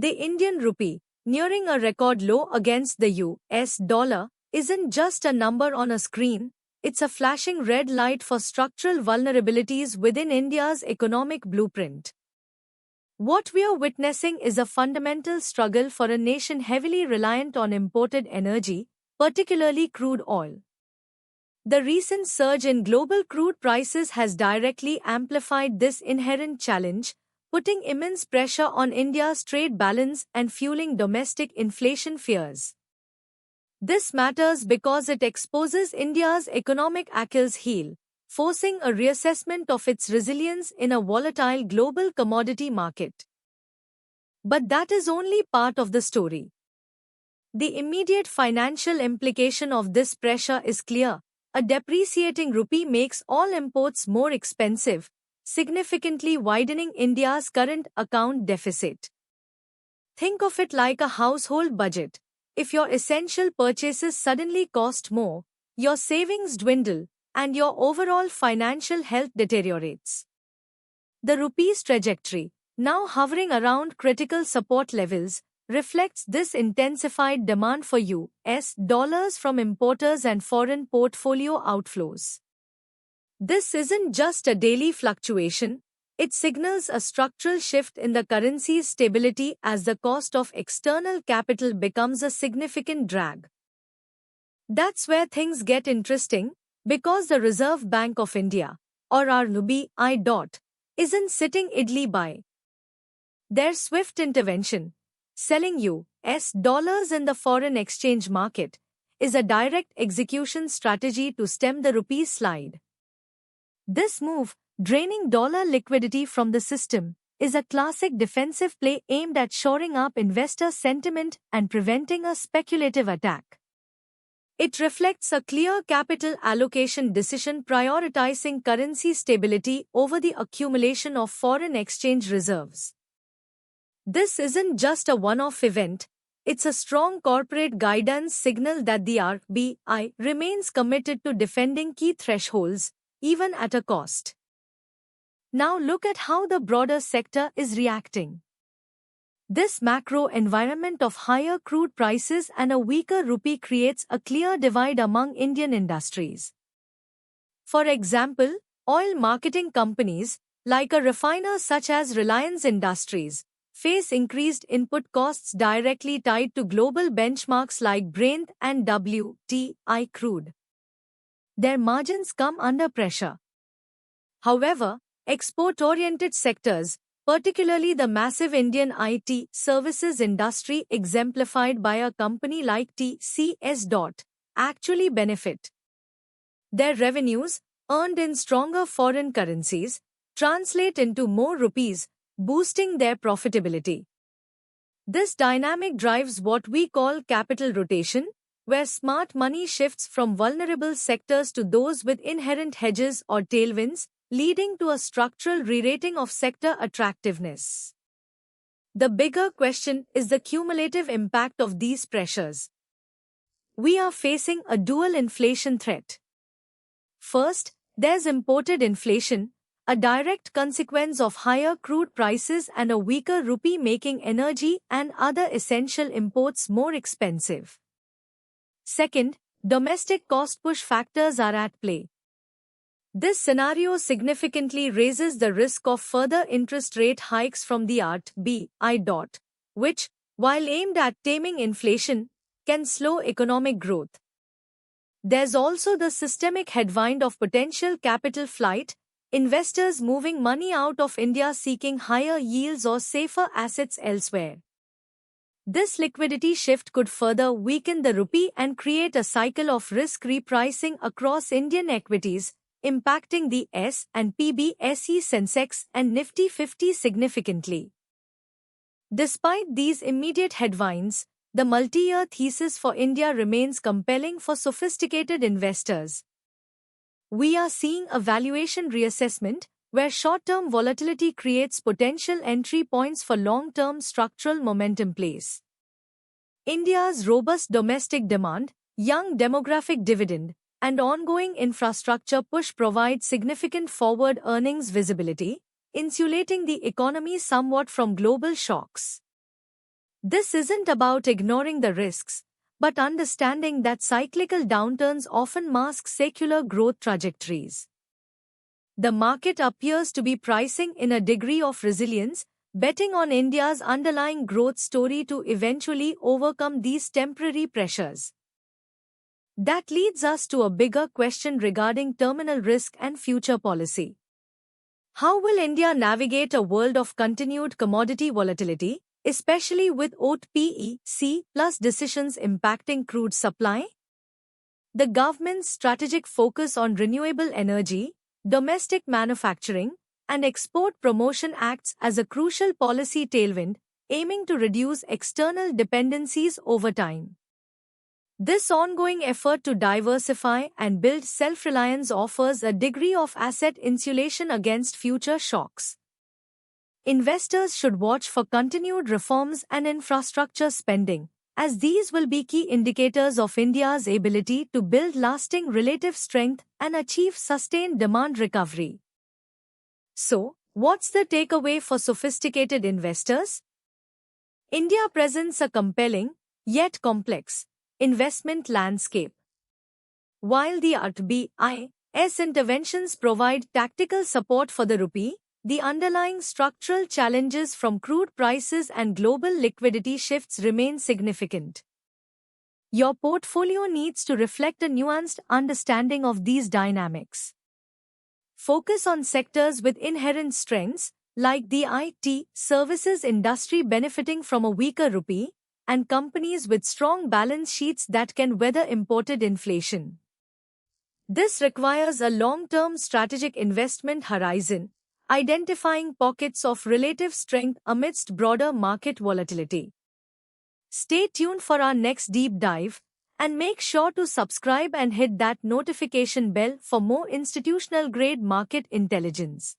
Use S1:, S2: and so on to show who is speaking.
S1: The Indian rupee, nearing a record low against the US dollar, isn't just a number on a screen, it's a flashing red light for structural vulnerabilities within India's economic blueprint. What we are witnessing is a fundamental struggle for a nation heavily reliant on imported energy, particularly crude oil. The recent surge in global crude prices has directly amplified this inherent challenge, putting immense pressure on India's trade balance and fueling domestic inflation fears. This matters because it exposes India's economic Achilles heel, forcing a reassessment of its resilience in a volatile global commodity market. But that is only part of the story. The immediate financial implication of this pressure is clear. A depreciating rupee makes all imports more expensive, significantly widening India's current account deficit. Think of it like a household budget. If your essential purchases suddenly cost more, your savings dwindle, and your overall financial health deteriorates. The rupee's trajectory, now hovering around critical support levels, reflects this intensified demand for US dollars from importers and foreign portfolio outflows. This isn't just a daily fluctuation, it signals a structural shift in the currency's stability as the cost of external capital becomes a significant drag. That's where things get interesting, because the Reserve Bank of India, or RBI, isn't sitting idly by. Their swift intervention, selling US dollars in the foreign exchange market, is a direct execution strategy to stem the rupee's slide. This move, draining dollar liquidity from the system, is a classic defensive play aimed at shoring up investor sentiment and preventing a speculative attack. It reflects a clear capital allocation decision prioritizing currency stability over the accumulation of foreign exchange reserves. This isn't just a one-off event, it's a strong corporate guidance signal that the RBI remains committed to defending key thresholds, even at a cost. Now look at how the broader sector is reacting. This macro environment of higher crude prices and a weaker rupee creates a clear divide among Indian industries. For example, oil marketing companies, like a refiner such as Reliance Industries, face increased input costs directly tied to global benchmarks like Brent and WTI crude. Their margins come under pressure. However, export-oriented sectors, particularly the massive Indian IT services industry exemplified by a company like TCS, actually benefit. Their revenues, earned in stronger foreign currencies, translate into more rupees, boosting their profitability. This dynamic drives what we call capital rotation, where smart money shifts from vulnerable sectors to those with inherent hedges or tailwinds, leading to a structural re-rating of sector attractiveness. The bigger question is the cumulative impact of these pressures. We are facing a dual inflation threat. First, there's imported inflation, a direct consequence of higher crude prices and a weaker rupee making energy and other essential imports more expensive. Second, domestic cost push factors are at play. This scenario significantly raises the risk of further interest rate hikes from the RBI, which, while aimed at taming inflation, can slow economic growth. There's also the systemic headwind of potential capital flight, investors moving money out of India seeking higher yields or safer assets elsewhere. This liquidity shift could further weaken the rupee and create a cycle of risk repricing across Indian equities, impacting the S&P BSE Sensex and Nifty 50 significantly. Despite these immediate headwinds, the multi-year thesis for India remains compelling for sophisticated investors. We are seeing a valuation reassessment, where short-term volatility creates potential entry points for long-term structural momentum plays. India's robust domestic demand, young demographic dividend, and ongoing infrastructure push provide significant forward earnings visibility, insulating the economy somewhat from global shocks. This isn't about ignoring the risks, but understanding that cyclical downturns often mask secular growth trajectories. The market appears to be pricing in a degree of resilience, betting on India's underlying growth story to eventually overcome these temporary pressures. That leads us to a bigger question regarding terminal risk and future policy. How will India navigate a world of continued commodity volatility, especially with OPEC plus decisions impacting crude supply? The government's strategic focus on renewable energy, domestic manufacturing, and export promotion acts as a crucial policy tailwind, aiming to reduce external dependencies over time. This ongoing effort to diversify and build self-reliance offers a degree of asset insulation against future shocks. Investors should watch for continued reforms and infrastructure spending, as these will be key indicators of India's ability to build lasting relative strength and achieve sustained demand recovery. So, what's the takeaway for sophisticated investors? India presents a compelling, yet complex, investment landscape. While the RBI's interventions provide tactical support for the rupee, the underlying structural challenges from crude prices and global liquidity shifts remain significant. Your portfolio needs to reflect a nuanced understanding of these dynamics. Focus on sectors with inherent strengths, like the IT services industry benefiting from a weaker rupee, and companies with strong balance sheets that can weather imported inflation. This requires a long-term strategic investment horizon, identifying pockets of relative strength amidst broader market volatility. Stay tuned for our next deep dive, and make sure to subscribe and hit that notification bell for more institutional-grade market intelligence.